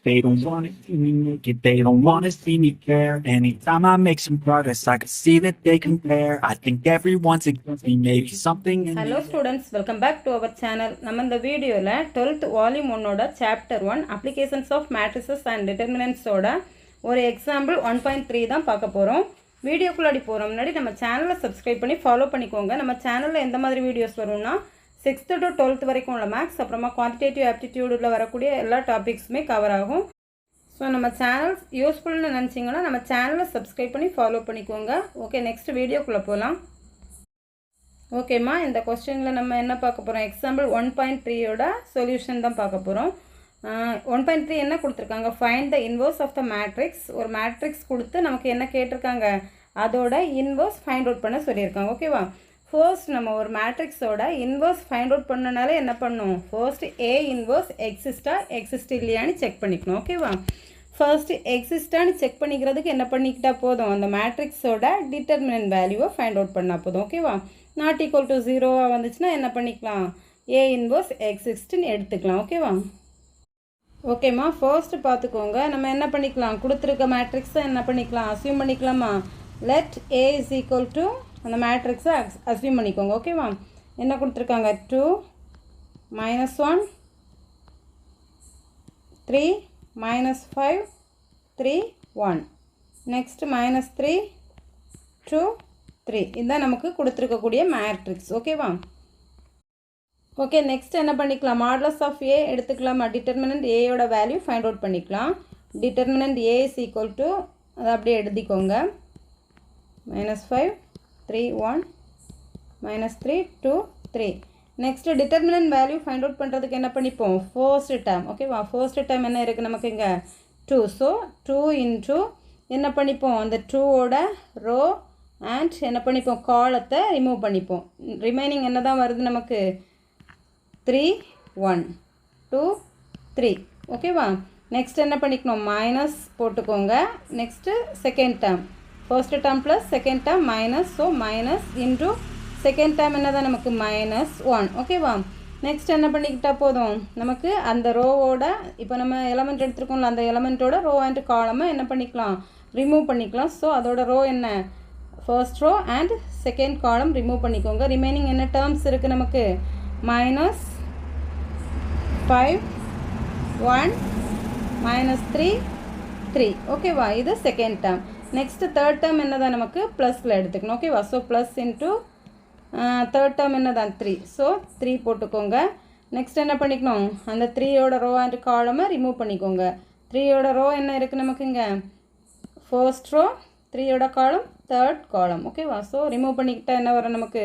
They don't want to see me make it, they don't want to see me care. Anytime I make some progress, I can see that they compare. I think everyone's against me, maybe something in Hello students, welcome back to our channel. நம்ம இந்த வீடியோல 12th volume 1ஓட chapter 1 applications of matrices and டிட்டர்மினன்ட்ஸோட ஒரு example 1.3 தான் பார்க்க போகிறோம். வீடியோக்குள்ளாடி போகிற முன்னாடி நம்ம சேனலை சப்ஸ்கிரைப் பண்ணி ஃபாலோ பண்ணிக்கோங்க. நம்ம சேனலில் எந்த மாதிரி வீடியோஸ் வரும்னா 6th to 12th வரைக்கும் உள்ள மேக்ஸ், அப்புறமா குவான்டிடேட்டிவ் ஆப்டிடியூடில் வரக்கூடிய எல்லா டாபிக்ஸுமே கவர் ஆகும். ஸோ நம்ம சேனல் யூஸ்ஃபுல்னு நினச்சிங்கன்னா நம்ம சேனலை சப்ஸ்கிரைப் பண்ணி ஃபாலோ பண்ணிக்கோங்க. ஓகே, நெக்ஸ்ட் வீடியோக்குள்ளே போகலாம். ஓகேம்மா, இந்த கொஸ்டினில் நம்ம என்ன பார்க்க போகிறோம்? எக்ஸாம்பிள் 1.3யோட சொல்யூஷன் தான் பார்க்க போகிறோம். 1.3 என்ன கொடுத்துருக்காங்க? Find the inverse of the matrix. ஒரு மேட்ரிக்ஸ் கொடுத்து நமக்கு என்ன கேட்டிருக்காங்க? அதோட இன்வர்ஸ் ஃபைண்ட் அவுட் பண்ண சொல்லியிருக்காங்க. ஓகேவா? ஃபர்ஸ்ட் நம்ம ஒரு மேட்ரிக்ஸோட இன்வர்ஸ் ஃபைண்ட் அவுட் பண்ணனால என்ன பண்ணணும்? ஃபர்ஸ்ட் ஏ இன்வர்ஸ் எக்ஸிஸ்ட் இல்லையான்னு செக் பண்ணிக்கணும். ஓகேவா? ஃபர்ஸ்ட் எக்ஸிஸ்டான்னு செக் பண்ணிக்கிறதுக்கு என்ன பண்ணிக்கிட்டா போதும்? அந்த மேட்ரிக்ஸோட டிட்டர்மினன்ட் வேல்யூவை ஃபைண்ட் அவுட் பண்ணால் போதும். ஓகேவா? நாட் ஈக்குவல் டு 0 வந்துச்சுன்னா என்ன பண்ணிக்கலாம்? ஏ இன்வர்ஸ் எக்ஸிஸ்ட்னு எடுத்துக்கலாம். ஓகேவா? ஓகேம்மா, ஃபர்ஸ்ட் பார்த்துக்கோங்க. நம்ம என்ன பண்ணிக்கலாம்? கொடுத்துருக்க மேட்ரிக்ஸை என்ன பண்ணிக்கலாம்? அஸ்யூம் பண்ணிக்கலாமா? Let A is equal to அந்த மேட்ரிக்ஸை அஸ்யூம் பண்ணிக்கோங்க. ஓகேவா? என்ன கொடுத்துருக்காங்க? 2 -1 3 -5 3 1 நெக்ஸ்ட் -3 2 3 இதுதான் நமக்கு கொடுத்துருக்கக்கூடிய மேட்ரிக்ஸ். ஓகேவா? ஓகே, நெக்ஸ்ட் என்ன பண்ணிக்கலாம்? மாடுலஸ் ஆஃப் ஏ எடுத்துக்கலாமா? டிட்டர்மினன்ட் ஏயோட வேல்யூ ஃபைண்ட் அவுட் பண்ணிக்கலாம். Determinant A is equal to அதை அப்படியே எழுதிக்கோங்க. -5 3 1 -3 2 3. Next determinant value find out பண்ணுறதுக்கு என்ன பண்ணிப்போம்? First term. ஓகேவா? ஃபர்ஸ்ட் டேர்ம் என்ன இருக்குது நமக்கு இங்கே? 2. ஸோ 2 இன்ட்டு என்ன பண்ணிப்போம்? அந்த 2ஓட ரோ அண்ட் என்ன பண்ணிப்போம்? காலத்தை ரிமூவ் பண்ணிப்போம். ரிமைனிங் என்ன தான் வருது நமக்கு? 3 1 2 3. ஓகேவா? நெக்ஸ்ட் என்ன பண்ணிக்கணும்? மைனஸ் போட்டுக்கோங்க. Next second term. First term plus second term minus. So minus into second term என்ன தான் நமக்கு? -1. ஓகேவா? நெக்ஸ்ட் என்ன பண்ணிக்கிட்டா போதும்? நமக்கு அந்த ரோவோட இப்போ நம்ம எலமெண்ட் எடுத்துருக்கோம்ல, அந்த எலமெண்ட்டோட ரோ அண்ட் காலமை என்ன பண்ணிக்கலாம்? ரிமூவ் பண்ணிக்கலாம். ஸோ அதோட ரோ என்ன? First row and second column remove பண்ணிக்கோங்க. ரிமைனிங் என்ன டேர்ம்ஸ் இருக்குது நமக்கு? -5 1 -3 3. ஓகேவா? இது second term. Next third term என்ன தான் நமக்கு? ப்ளஸில் எடுத்துக்கணும். ஓகேவா? So plus into third term என்ன தான்? 3. ஸோ 3 போட்டுக்கோங்க. நெக்ஸ்ட் என்ன பண்ணிக்கணும்? அந்த 3யோட ரோ அண்ட் காலமை ரிமூவ் பண்ணிக்கோங்க. 3யோட ரோ என்ன இருக்குது நமக்கு இங்கே? ஃபர்ஸ்ட் ரோ, 3யோட காலம், தேர்ட் காலம். ஓகேவா? ஸோ ரிமூவ் பண்ணிக்கிட்டா என்ன வரும் நமக்கு?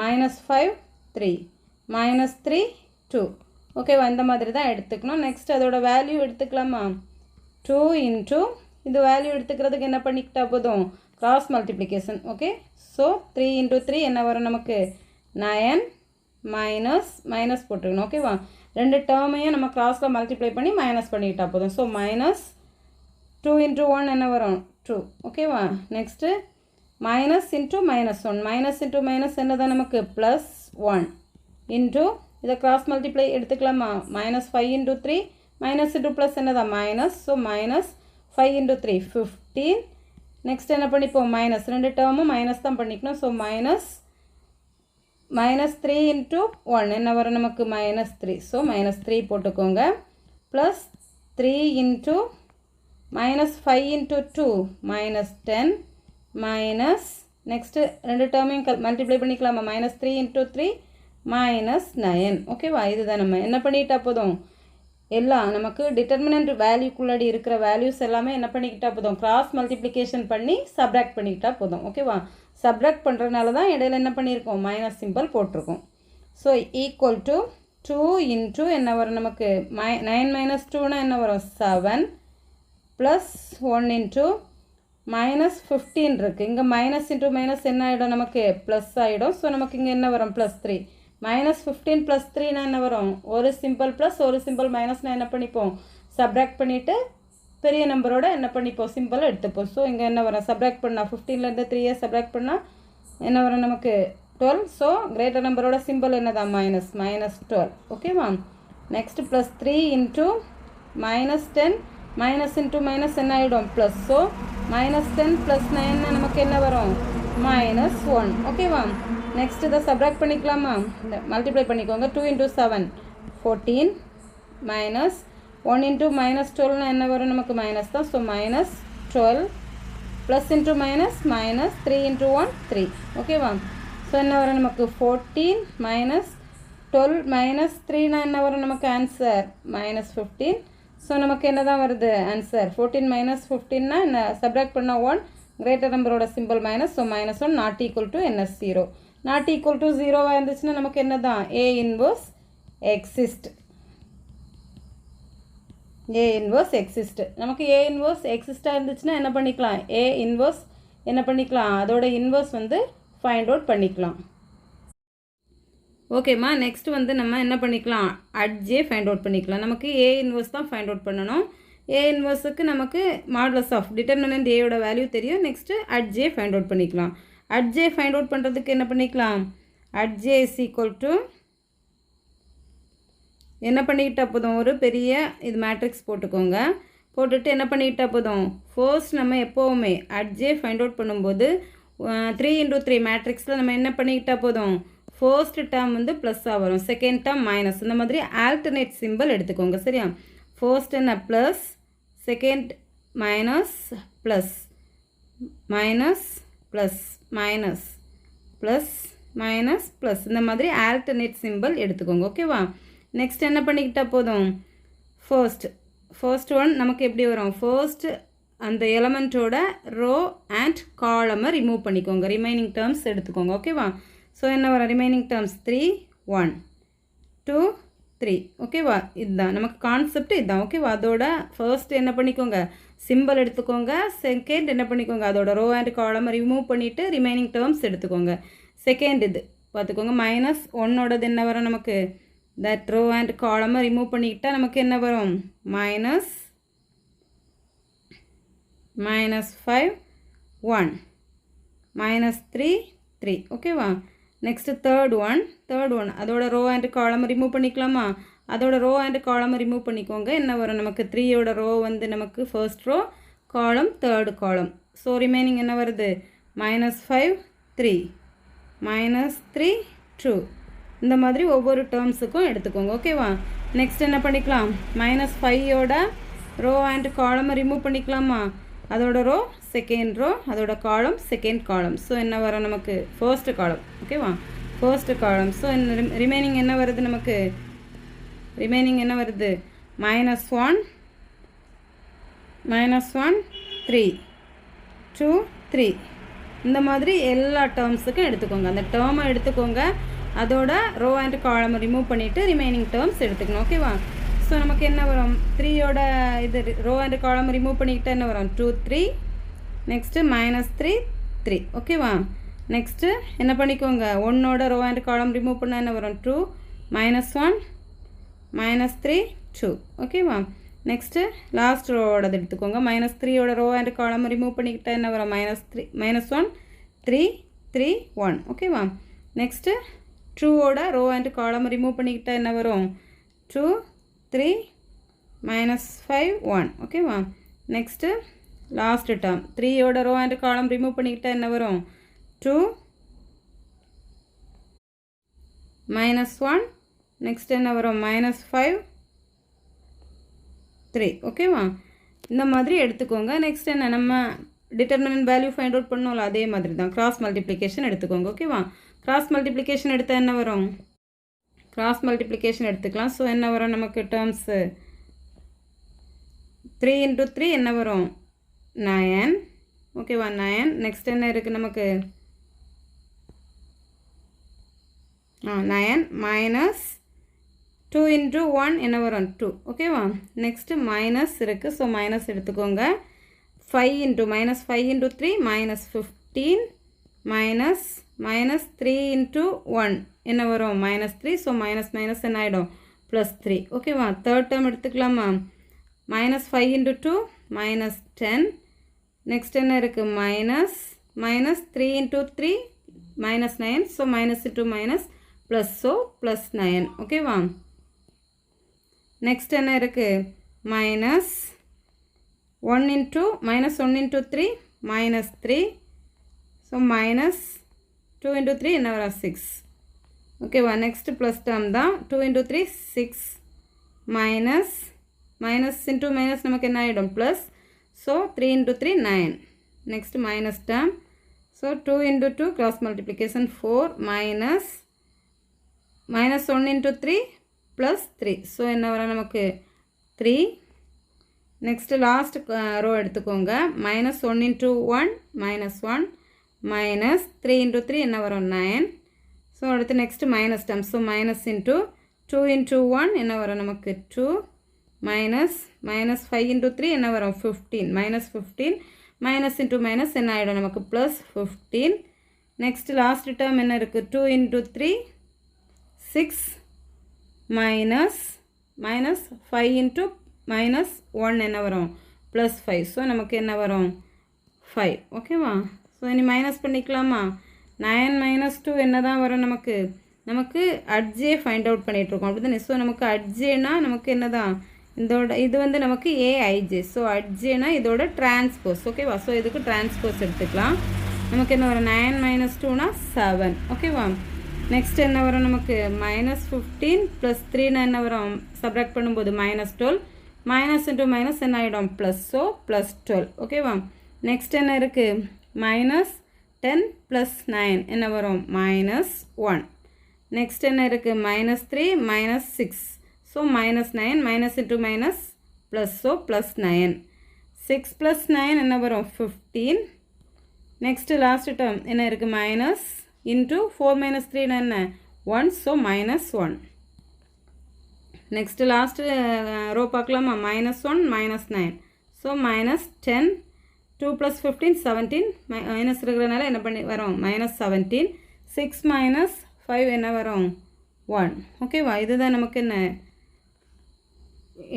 -5 3 -3 2. ஓகேவா? இந்த மாதிரி தான் எடுத்துக்கணும். நெக்ஸ்ட் அதோட வேல்யூ எடுத்துக்கலாமா? 2 இன்ட்டு இது வேல்யூ எடுத்துக்கிறதுக்கு என்ன பண்ணிக்கிட்டா போதும்? Cross multiplication. Okay, so 3 into 3 என்ன வரும் நமக்கு? 9 மைனஸ் போட்டுக்கணும். ஓகேவா? ரெண்டு டேர்மையும் நம்ம கிராஸில் மல்டிப்ளை பண்ணி மைனஸ் பண்ணிக்கிட்டா போதும். ஸோ -2 இன்ட்டு 1 என்ன வரும்? 2. ஓகேவா? Next minus into -1 minus into minus என்ன தான் நமக்கு? +1 இன்ட்டு இதை கிராஸ் மல்டிப்ளை எடுத்துக்கலாமா? -5 இன்ட்டு 3 மைனஸ் இன்ட்டு ப்ளஸ் என்ன தான்? மைனஸ். So -5 into 3 15. நெக்ஸ்ட் என்ன பண்ணிப்போம்? மைனஸ். ரெண்டு டேர்மும் மைனஸ் தான் பண்ணிக்கணும். ஸோ -3 இன்ட்டு 1 என்ன வரும் நமக்கு? -3. ஸோ -3 போட்டுக்கோங்க. Plus 3 into -5 into 2 -10 minus. Next ரெண்டு டேர்மையும் மல்டிப்ளை பண்ணிக்கலாமா? -3 இன்ட்டு 3 -9. ஓகேவா? இதுதான் நம்ம என்ன பண்ணிக்கிட்டா போதும்? எல்லாம் நமக்கு டிட்டர்மினன்ட் வேல்யூக்குள்ளாடி இருக்கிற வேல்யூஸ் எல்லாமே என்ன பண்ணிக்கிட்டா போதும்? கிராஸ் மல்டிப்ளிகேஷன் பண்ணி சப்ராக்ட் பண்ணிக்கிட்டா போதும். ஓகேவா? சப்ராக்ட் பண்ணுறதுனால தான் இடையில என்ன பண்ணியிருக்கோம்? மைனஸ் சிம்பிள் போட்டிருக்கோம். ஸோ ஈக்குவல் டு 2 இன்ட்டு என்ன வரும் நமக்கு? 9 - 2னா என்ன வரும்? 7 ப்ளஸ் 1 இன்ட்டு -15 இருக்குது. இங்கே மைனஸ் இன்ட்டு மைனஸ் என்ன ஆகிடும் நமக்கு? ப்ளஸ் ஆகிடும். ஸோ நமக்கு இங்கே என்ன வரும்? +3. -15 + 3னா என்ன வரும்? ஒரு சிம்பிள் ப்ளஸ் ஒரு சிம்பிள் மைனஸ்னால் என்ன பண்ணிப்போம்? சப்ராக்ட் பண்ணிவிட்டு பெரிய நம்பரோட என்ன பண்ணிப்போம்? சிம்பிள் எடுத்துப்போம். ஸோ இங்கே என்ன வரும்? சப்ராக்ட் பண்ணால் 15லேருந்து 3 சப்ராக்ட் பண்ணால் என்ன வரும் நமக்கு? 12. ஸோ கிரேட்டர் நம்பரோட சிம்பிள் என்ன தான்? -12. ஓகேவா? next plus 3 into minus 10 minus into minus என்ன ஆகிடும் plus, so minus 10 plus 9 நமக்கு என்ன வரும் minus 1. ஓகேவா, நெக்ஸ்ட் இதை சப்ராக்ட் பண்ணிக்கலாமா, மல்டிப்ளை பண்ணிக்கோங்க. 2 into 7 14 minus 1 into minus 12 என்ன வரும் நமக்கு மைனஸ் தான், so minus 12 plus into minus minus 3 into 1 3. ஓகேவா, ஸோ என்ன வரும் நமக்கு 14 minus 12 minus 3 என்ன வரும் நமக்கு ஆன்சர் minus 15. ஸோ நமக்கு என்ன தான் வருது ஆன்சர் 14 minus 15 என்ன சப்ராக்ட் பண்ணால் 1, கிரேட்டர் நம்பரோட simple minus, so minus 1 not equal to என்ன 0. நாட் ஈக்குவல் டு 0வாக இருந்துச்சுன்னா நமக்கு என்ன தான் A inverse exist. A inverse exist. நமக்கு A இன்வர்ஸ் எக்ஸிஸ்டாக இருந்துச்சுன்னா என்ன பண்ணிக்கலாம், A இன்வர்ஸ் என்ன பண்ணிக்கலாம், அதோட இன்வர்ஸ் வந்து ஃபைண்ட் அவுட் பண்ணிக்கலாம். ஓகேம்மா, நெக்ஸ்ட் வந்து நம்ம என்ன பண்ணிக்கலாம், அட்ஜே ஃபைண்ட் அவுட் பண்ணிக்கலாம். நமக்கு A இன்வர்ஸ் தான் ஃபைண்ட் அவுட் பண்ணணும். A இன்வர்ஸுக்கு நமக்கு மாடுலஸ் ஆஃப் டிட்டர்மினன்ட் ஏயோட வேல்யூ தெரியும். நெக்ஸ்ட்டு அட்ஜே ஃபைண்ட் அவுட் பண்ணிக்கலாம். அட்ஜே ஃபைண்ட் அவுட் பண்ணுறதுக்கு என்ன பண்ணிக்கலாம், அட்ஜே இஸ் ஈக்குவல் டு என்ன பண்ணிக்கிட்டால் போதும், ஒரு பெரிய இது மேட்ரிக்ஸ் போட்டுக்கோங்க. போட்டுட்டு என்ன பண்ணிக்கிட்டால் போதும், ஃபர்ஸ்ட் நம்ம எப்போவுமே அட்ஜே ஃபைண்ட் அவுட் பண்ணும்போது 3 into 3 மேட்ரிக்ஸில் நம்ம என்ன பண்ணிக்கிட்டால் போதும், ஃபர்ஸ்ட் டேர்ம் வந்து ப்ளஸ்ஸாக வரும், செகண்ட் டேர்ம் மைனஸ், இந்த மாதிரி ஆல்டர்னேட் சிம்பிள் எடுத்துக்கோங்க. சரியா, ஃபர்ஸ்ட் என்ன plus, second minus, plus minus plus minus plus minus plus, இந்த மாதிரி ஆல்டர்னேட் சிம்பிள் எடுத்துக்கோங்க. ஓகேவா, நெக்ஸ்ட் என்ன பண்ணிக்கிட்டால் போதும், ஃபர்ஸ்ட் ஒன் நமக்கு எப்படி வரும், ஃபர்ஸ்ட் அந்த எலமெண்ட்டோட ரோ அண்ட் காலமை ரிமூவ் பண்ணிக்கோங்க, ரிமைனிங் டேர்ம்ஸ் எடுத்துக்கோங்க. ஓகேவா, ஸோ என்ன வரும் ரிமைனிங் டேர்ம்ஸ் 3 1 2 3. ஓகேவா, இதுதான் நமக்கு கான்செப்ட் இதுதான். ஓகேவா, அதோட ஃபர்ஸ்ட் என்ன பண்ணிக்கோங்க சிம்பிள் எடுத்துக்கோங்க, செகண்ட் என்ன பண்ணிக்கோங்க அதோட ரோ அண்ட் காலம் ரிமூவ் பண்ணிவிட்டு ரிமைனிங் டேர்ம்ஸ் எடுத்துக்கோங்க. செகண்ட் இது பார்த்துக்கோங்க, minus 1ஓடது என்ன வரும் நமக்கு, தட் ரோ அண்ட் காலமை ரிமூவ் பண்ணிக்கிட்டால் நமக்கு என்ன வரும் minus 5 1 minus 3 3. ஓகேவா, நெக்ஸ்ட்டு தேர்ட் ஒன் அதோட ரோ அண்ட் காலம் ரிமூவ் பண்ணிக்கலாமா, அதோட ரோ அண்ட் காலம் ரிமூவ் பண்ணிக்கோங்க. என்ன வரும் நமக்கு 3ஓட ரோ வந்து நமக்கு ஃபர்ஸ்ட் ரோ, காலம் தேர்டு காலம், ஸோ ரிமைனிங் என்ன வருது minus 5 3 minus 3 2. இந்த மாதிரி ஒவ்வொரு டேர்ம்ஸுக்கும் எடுத்துக்கோங்க. ஓகேவா, நெக்ஸ்ட் என்ன பண்ணிக்கலாம், minus 5ஓட ரோ அண்ட் காலம் ரிமூவ் பண்ணிக்கலாமா, அதோட ரோ செகண்ட் ரோ, அதோட காலம் செகண்ட் காலம், ஸோ என்ன வரும் நமக்கு ஃபர்ஸ்ட் காலம். ஓகேவா, ஃபர்ஸ்ட் காலம், ஸோ ரிமைனிங் என்ன வருது நமக்கு, ரிமைனிங் என்ன வருது minus 1 3 2 3. இந்த மாதிரி எல்லா டேர்ம்ஸுக்கும் எடுத்துக்கோங்க, அந்த டேர்மை எடுத்துக்கோங்க, அதோட ரோ அண்ட் காலம் ரிமூவ் பண்ணிவிட்டு ரிமைனிங் டேர்ம்ஸ் எடுத்துக்கணும். ஓகேவா, ஸோ நமக்கு என்ன வரும் 3ஓட இது ரோ அண்ட் காலம் ரிமூவ் பண்ணிக்கிட்டால் என்ன வரும் 2 3, நெக்ஸ்ட்டு minus 3 3. ஓகேவா, நெக்ஸ்ட்டு என்ன பண்ணிக்கோங்க 1ஓட ரோ அண்ட் காலம் ரிமூவ் பண்ணால் என்ன வரும் 2 minus 1 minus 3 2. ஓகேவா, நெக்ஸ்ட்டு லாஸ்ட் ரோவோடது எடுத்துக்கோங்க, minus 3ஓட ரோ அண்ட் காலம் ரிமூவ் பண்ணிக்கிட்டால் என்ன வரும் minus 1 3 3 1. ஓகேவா, நெக்ஸ்ட்டு 2ஓட ரோ அண்ட் காலம் ரிமூவ் பண்ணிக்கிட்டால் என்ன வரும் 2 3 minus 5 1. ஓகேவா, நெக்ஸ்ட்டு லாஸ்ட் டேர்ம் 3ஓட ரோ அண்ட் காலம் ரிமூவ் பண்ணிக்கிட்டால் என்ன வரும் 2 minus 1, நெக்ஸ்ட் என்ன வரும் minus 5 3. ஓகேவா, இந்த மாதிரி எடுத்துக்கோங்க. நெக்ஸ்ட் என்ன நம்ம டிட்டர்மினன்ட் வேல்யூ ஃபைண்ட் அவுட் பண்ணோம்ல, அதே மாதிரி தான் கிராஸ் மல்டிப்ளிகேஷன் எடுத்துக்கோங்க. ஓகேவா, கிராஸ் மல்டிப்ளிகேஷன் எடுத்தால் என்ன வரும், கிராஸ் மல்டிப்ளிகேஷன் எடுத்துக்கலாம். ஸோ என்ன வரும் நமக்கு டேர்ம்ஸு 3 into 3 என்ன வரும் 9. ஓகேவா, 9. நெக்ஸ்ட் என்ன இருக்குது நமக்கு 9 மைனஸ் 2 into 1 என்ன வரும் 2. ஓகேவா, நெக்ஸ்ட்டு மைனஸ் இருக்குது, ஸோ மைனஸ் எடுத்துக்கோங்க. 5 into -5 into 3 -15 minus 3 into 1 என்ன வரும் -3. ஸோ மைனஸ் என்ன ஆகிடும் +3. ஓகேவா, தேர்ட் டேர்ம் எடுத்துக்கலாமா, -5 into 2 -10. நெக்ஸ்ட் என்ன இருக்குது -3 into 3 -9. So -into -, +, so +9. ஓகேவா, நெக்ஸ்ட் என்ன இருக்குது minus 1 into 3 minus 3. So minus 2 into 3 என்ன வரும் 6. ஓகேவா நெக்ஸ்ட் ப்ளஸ் டேர்ம் தான் 2 into 3 6 மைனஸ் into மைனஸ் நமக்கு என்ன ஆகிடும் plus so 3 into 3 9 next minus term so 2 into 2 cross multiplication 4 minus 1 into 3 plus 3 so என்ன வரும் நமக்கு 3 நெக்ஸ்ட்டு லாஸ்ட் ரோ எடுத்துக்கோங்க minus 1 into 1 minus 1 minus 3 into 3 என்ன வரும் 9 ஸோ அடுத்து next minus term so minus into 2 into 1 என்ன வரும் நமக்கு 2 மைனஸ் 5 into 3 என்ன வரும் 15 மைனஸ் 15 மைனஸ் இன்ட்டு மைனஸ் என்ன ஆகிடும் நமக்கு ப்ளஸ் 15 நெக்ஸ்ட் லாஸ்ட் டேர்ம் என்ன இருக்குது 2 into 3 6 மைனஸ் 5 into மைனஸ் 1 என்ன வரும் ப்ளஸ் 5 ஸோ நமக்கு என்ன வரும் 5 ஓகேவா ஸோ இனி மைனஸ் பண்ணிக்கலாமா 9 minus 2 என்ன தான் வரும் நமக்கு அட்ஜே ஃபைண்ட் அவுட் பண்ணிகிட்ருக்கோம் அப்படி தானே ஸோ நமக்கு அட்ஜேனா நமக்கு என்ன தான் இதோட இது வந்து நமக்கு ஏஐஜே ஸோ அட்ஜேனா இதோட டிரான்ஸ்போஸ் ஓகேவா ஸோ இதுக்கு டிரான்ஸ்போஸ் எடுத்துக்கலாம் நமக்கு என்ன வரும் 9 minus 2னா 7 ஓகேவா நெக்ஸ்ட் என்ன வரும் நமக்கு மைனஸ் 15 ப்ளஸ் 3னா என்ன வரும் சப்ராக்ட் பண்ணும்போது மைனஸ் 12 மைனஸ் இன்ட்டு மைனஸ் என்ன ஆகிடும் ப்ளஸ் ஸோ ப்ளஸ் 12 ஓகேவா நெக்ஸ்ட் என்ன இருக்குது மைனஸ் 10 ப்ளஸ் 9 என்ன வரும் மைனஸ் 1 நெக்ஸ்ட் என்ன இருக்குது minus 3 minus 6 so minus 9 minus into minus plus so plus 9 6 plus 9 என்ன வரும் 15 நெக்ஸ்ட்டு லாஸ்ட் டேர்ம் என்ன இருக்குது மைனஸ் இன்ட்டு 4 மைனஸ் 3 என்ன 1 so minus 1 next last row பார்க்கலாமா minus 1 minus 9 so minus 10 2 plus 15 17 minus இருக்கிறதுனால என்ன பண்ணி வரும் மைனஸ் 17 6 மைனஸ் 5 என்ன வரும் 1 ஓகேவா இதுதான் நமக்கு என்ன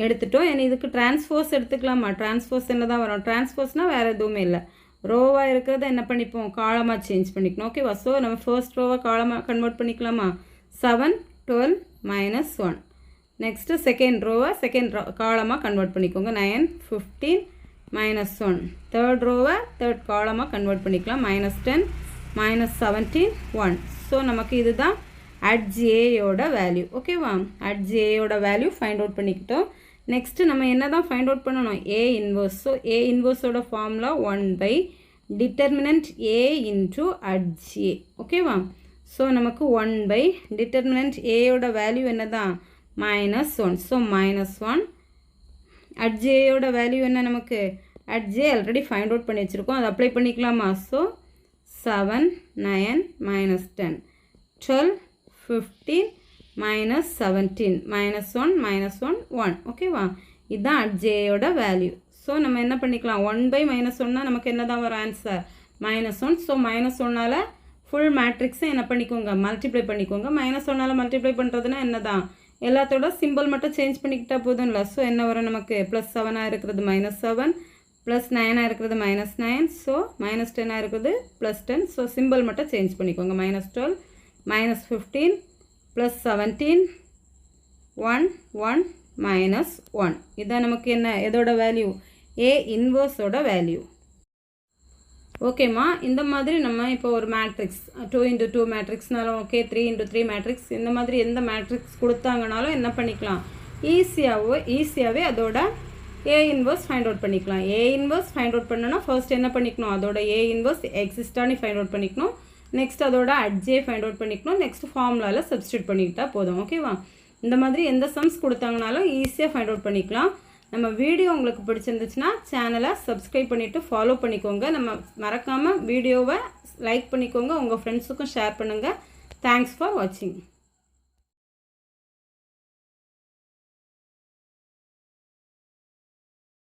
எடுத்துட்டோம் இனி இதுக்கு டிரான்ஸ்போஸ் எடுத்துக்கலாமா டிரான்ஸ்போஸ் என்ன தான் வரும் டிரான்ஸ்போஸ்னால் வேறு எதுவுமே இல்லை ரோவாக இருக்கிறத என்ன பண்ணிப்போம் காலமாக சேஞ்ச் பண்ணிக்கணும் ஓகேவா ஸோ நம்ம ஃபர்ஸ்ட் ரோவாக காலமாக கன்வெர்ட் பண்ணிக்கலாமா 7 12 மைனஸ் 1 நெக்ஸ்ட்டு செகண்ட் ரோவை செகண்ட் காலமாக கன்வெர்ட் பண்ணிக்கோங்க 9 15 மைனஸ் 1 தேர்ட் ரோவை தேர்ட் காலமாக கன்வெர்ட் பண்ணிக்கலாம் மைனஸ் 10 மைனஸ் 17 1 ஸோ நமக்கு இதுதான் அட்ஜேயோட வேல்யூ ஓகேவா அட்ஜேயோட வேல்யூ ஃபைண்ட் அவுட் பண்ணிக்கிட்டோம் நெக்ஸ்ட்டு நம்ம என்ன தான் ஃபைண்ட் அவுட் பண்ணணும் ஏ இன்வர்ஸ் ஸோ ஏ இன்வர்ஸோட formula 1 determinant A into adj ஓகேவா ஸோ நமக்கு 1 டிட்டர்மினன்ட் ஏயோட வேல்யூ என்ன தான் மைனஸ் 1 ஸோ மைனஸ் 1 அட்ஜேயோட வேல்யூ என்ன நமக்கு அட்ஜே ஆல்ரெடி ஃபைண்ட் அவுட் பண்ணி வச்சுருக்கோம் அதை அப்ளை பண்ணிக்கலாமா so 7 9 minus 10 12 15 minus 17 minus 1 minus 1 1 ஓகேவா இதுதான் அட்ஜேயோட வேல்யூ ஸோ நம்ம என்ன பண்ணிக்கலாம் 1 மைனஸ் 1னா நமக்கு என்ன தான் வரும் ஆன்சர் மைனஸ் 1 ஸோ மைனஸ் 1னால் ஃபுல் மேட்ரிக்ஸை என்ன பண்ணிக்கோங்க மல்டிப்ளை பண்ணிக்கோங்க மைனஸ் 1னால் மல்டிப்ளை பண்ணுறதுனா என்ன தான் எல்லாத்தோட சிம்பிள் மட்டும் சேஞ்ச் பண்ணிக்கிட்டால் போதும்ல ஸோ என்ன வரும் நமக்கு ப்ளஸ் 7ஆக இருக்கிறது மைனஸ் 7 ப்ளஸ் 9ஆக இருக்கிறது மைனஸ் 9 ஸோ மைனஸ் 10ஆக இருக்கிறது ப்ளஸ் 10 ஸோ சிம்பிள் மட்டும் சேஞ்ச் பண்ணிக்கோங்க மைனஸ் 12 மைனஸ் 15 ப்ளஸ் 17 1 1 மைனஸ் 1 இதான் நமக்கு என்ன எதோட வேல்யூ ஏ இன்வர்ஸோட வேல்யூ ஓகேம்மா இந்த மாதிரி நம்ம இப்போ ஒரு மேட்ரிக்ஸ் 2 into 2 மேட்ரிக்ஸ்னாலும் ஓகே 3 into 3 மேட்ரிக்ஸ் இந்த மாதிரி எந்த மேட்ரிக்ஸ் கொடுத்தாங்கனாலும் என்ன பண்ணிக்கலாம் ஈஸியாகவே அதோட ஏ இன்வர்ஸ் ஃபைண்ட் அவுட் பண்ணிக்கலாம் ஏ இன்வர்ஸ் ஃபைண்ட் அவுட் பண்ணணும்னா ஃபர்ஸ்ட் என்ன பண்ணிக்கணும் அதோட ஏ இன்வர்ஸ் எக்ஸிஸ்டானு ஃபைண்ட் அவுட் பண்ணிக்கணும் நெக்ஸ்ட் அதோட அட்ஜே ஃபைண்ட் அவுட் பண்ணிக்கணும் நெக்ஸ்ட் ஃபார்முலாவில் சப்ஸ்டியூட் பண்ணிக்கிட்டால் போதும் ஓகேவா இந்த மாதிரி எந்த சம்ஸ் கொடுத்தாங்கனாலும் ஈஸியாக ஃபைண்ட் அவுட் பண்ணிக்கலாம் நம்ம வீடியோ உங்களுக்கு பிடிச்சிருந்துச்சுன்னா சேனலை சப்ஸ்கிரைப் பண்ணிவிட்டு ஃபாலோ பண்ணிக்கோங்க நம்ம மறக்காமல் வீடியோவை லைக் பண்ணிக்கோங்க உங்கள் ஃப்ரெண்ட்ஸுக்கும் ஷேர் பண்ணுங்கள் தேங்க்ஸ் ஃபார் வாட்சிங்